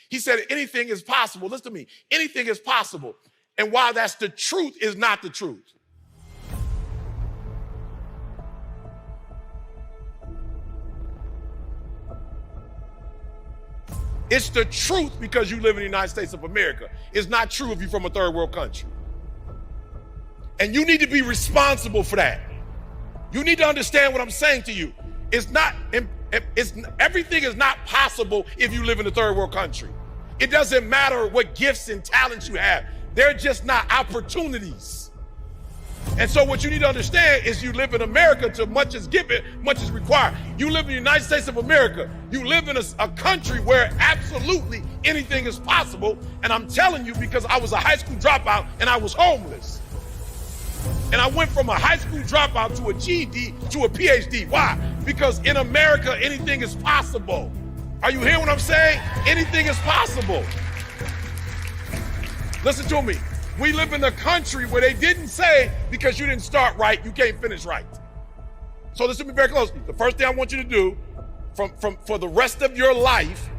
He said anything is possible. Listen to me. Anything is possible. And while that's the truth, is not the truth. It's the truth because you live in the United States of America. It's not true if you're from a third world country. And you need to be responsible for that. You need to understand what I'm saying to you. Everything is not possible if you live in a third world country. It doesn't matter what gifts and talents you have. They're just not opportunities. And so what you need to understand is you live in America, to much is given, much is required. You live in the United States of America. You live in a country where absolutely anything is possible. And I'm telling you because I was a high school dropout and I was homeless. And I went from a high school dropout to a GED to a PhD. Why? Because in America, anything is possible. Are you hearing what I'm saying? Anything is possible. Listen to me. We live in a country where they didn't say because you didn't start right, you can't finish right. So listen to me very closely. The first thing I want you to do for the rest of your life,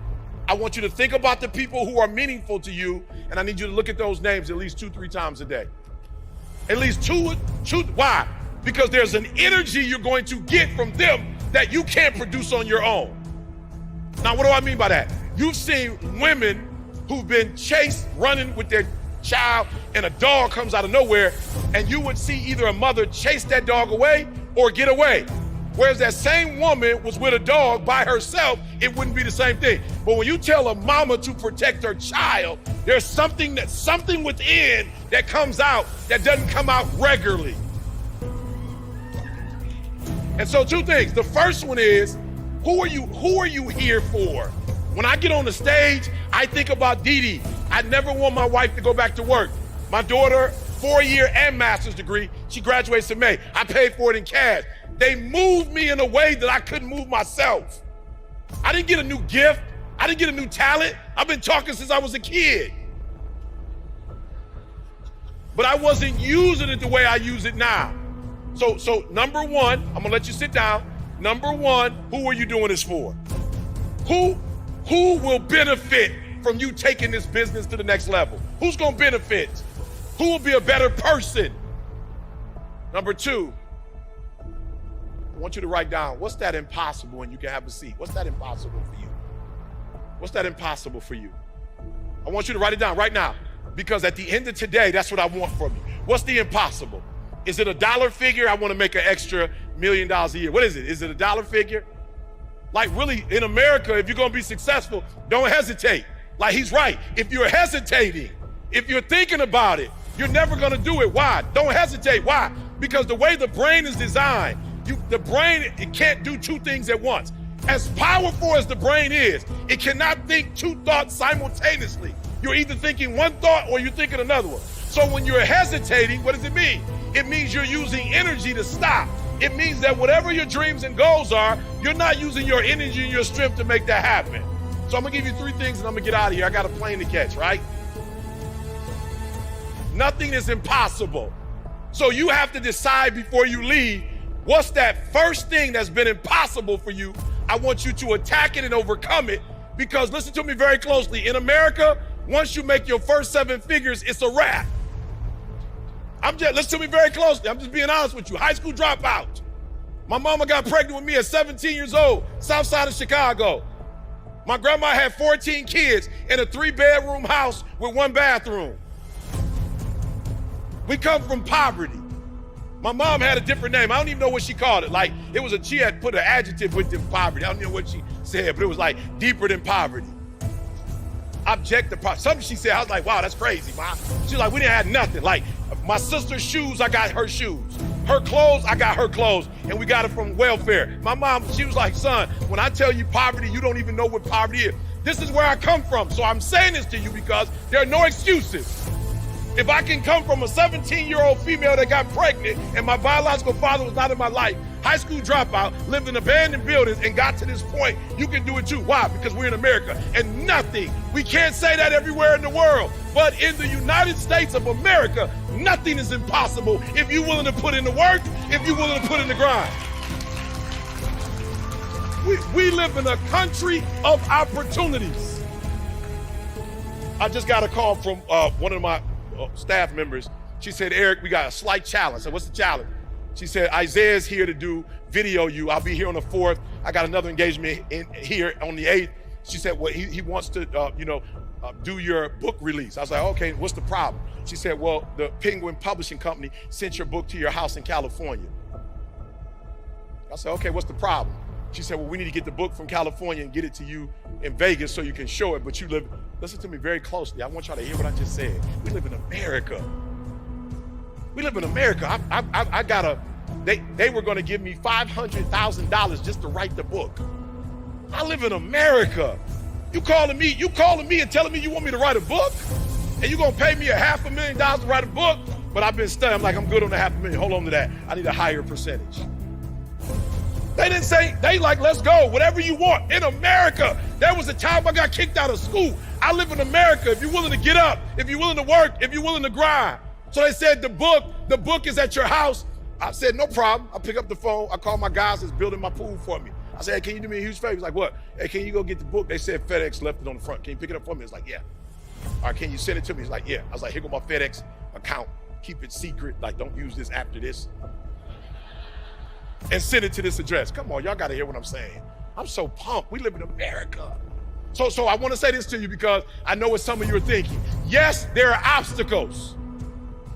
I want you to think about the people who are meaningful to you, and I need you to look at those names at least 2-3 times a day. At least two. Why? Because there's an energy you're going to get from them that you can't produce on your own. Now, what do I mean by that? You've seen women who've been chased, running with their child, and a dog comes out of nowhere, and you would see either a mother chase that dog away or get away. Whereas that same woman was with a dog by herself, it wouldn't be the same thing. But when you tell a mama to protect her child, there's something within that comes out that doesn't come out regularly. And so two things. The first one is, who are you here for? When I get on the stage, I think about Dee Dee. I never want my wife to go back to work. My daughter, 4-year and master's degree, she graduates in May. I paid for it in cash. They moved me in a way that I couldn't move myself. I didn't get a new gift. I didn't get a new talent. I've been talking since I was a kid. But I wasn't using it the way I use it now. So number one, I'm gonna let you sit down. Number one, who are you doing this for? Who will benefit from you taking this business to the next level? Who's gonna benefit? Who will be a better person? Number two, I want you to write down, what's that impossible, and you can have a seat. What's that impossible for you? What's that impossible for you? I want you to write it down right now, because at the end of today, that's what I want from you. What's the impossible? Is it a dollar figure? I want to make an extra $1 million a year. What is it? Is it a dollar figure? Like really, in America, if you're gonna be successful, don't hesitate. Like he's right. If you're hesitating, if you're thinking about it, you're never gonna do it. Why? Don't hesitate. Why? Because the way the brain is designed, the brain, it can't do two things at once. As powerful as the brain is, it cannot think two thoughts simultaneously. You're either thinking one thought or you're thinking another one. So when you're hesitating, what does it mean? It means you're using energy to stop. It means that whatever your dreams and goals are, you're not using your energy and your strength to make that happen. So I'm gonna give you 3 things and I'm gonna get out of here. I got a plane to catch, right? Nothing is impossible. So you have to decide before you leave, what's that first thing that's been impossible for you? I want you to attack it and overcome it, because listen to me very closely. In America, once you make your first 7 figures, it's a wrap. Listen to me very closely. I'm just being honest with you. High school dropout. My mama got pregnant with me at 17 years old, south side of Chicago. My grandma had 14 kids in a 3-bedroom house with 1 bathroom. We come from poverty. My mom had a different name. I don't even know what she called it. Like, she had put an adjective with the poverty. I don't know what she said, but it was like deeper than poverty. Objective poverty. Something she said, I was like, wow, that's crazy, Mom. She was like, we didn't have nothing. Like, my sister's shoes, I got her shoes. Her clothes, I got her clothes. And we got it from welfare. My mom, she was like, son, when I tell you poverty, you don't even know what poverty is. This is where I come from. So I'm saying this to you because there are no excuses. If I can come from a 17-year-old female that got pregnant and my biological father was not in my life, high school dropout, lived in abandoned buildings and got to this point, you can do it too. Why? Because we're in America. And nothing, we can't say that everywhere in the world, but in the United States of America, nothing is impossible if you're willing to put in the work, if you're willing to put in the grind. We live in a country of opportunities. I just got a call from one of my staff members. She said, Eric, we got a slight challenge. I said, what's the challenge? She said, Isaiah's here to do video you. I'll be here on the 4th. I got another engagement here on the 8th. She said, well, he wants to, do your book release. I was like, okay, what's the problem? She said, well, the Penguin Publishing Company sent your book to your house in California. I said, okay, what's the problem? She said, well, we need to get the book from California and get it to you in Vegas so you can show it, but you live, listen to me very closely. I want y'all to hear what I just said. We live in America. We live in America. I got a, they were gonna give me $500,000 just to write the book. I live in America. You calling me and telling me you want me to write a book? And you gonna pay me $500,000 to write a book? But I've been studying, I'm like, I'm good on the $500,000. Hold on to that. I need a higher percentage. They didn't say, they like, let's go, whatever you want. In America, there was a time I got kicked out of school. I live in America. If you're willing to get up, if you're willing to work, if you're willing to grind. So they said, the book is at your house. I said, no problem. I pick up the phone. I call my guys that's building my pool for me. I said, hey, can you do me a huge favor? He's like, what? Hey, can you go get the book? They said FedEx left it on the front. Can you pick it up for me? It's like, yeah. All right, can you send it to me? He's like, yeah. I was like, here go my FedEx account. Keep it secret. Like, don't use this after this. And send it to this address. Come on, y'all gotta hear what I'm saying. I'm so pumped. We live in America. So I wanna say this to you because I know what some of you are thinking. Yes, there are obstacles.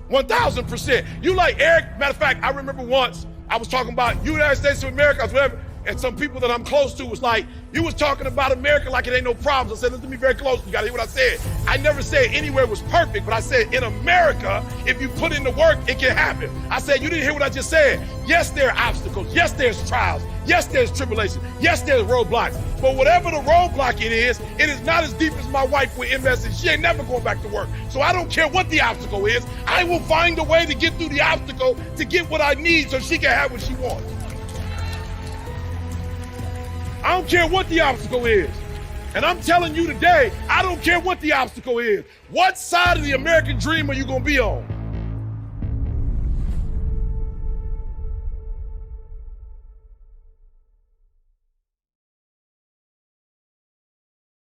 1000%. You like, Eric, matter of fact, I remember once I was talking about United States of America, whatever, and some people that I'm close to was like, you was talking about America like it ain't no problems. I said, listen to me very close. You gotta hear what I said. I never said anywhere was perfect, but I said in America, if you put in the work, it can happen. I said, you didn't hear what I just said. Yes, there are obstacles. Yes, there's trials. Yes, there's tribulation. Yes, there's roadblocks. But whatever the roadblock it is not as deep as my wife with MS, and she ain't never going back to work. So I don't care what the obstacle is. I will find a way to get through the obstacle to get what I need so she can have what she wants. I don't care what the obstacle is. And I'm telling you today, I don't care what the obstacle is. What side of the American dream are you gonna be on?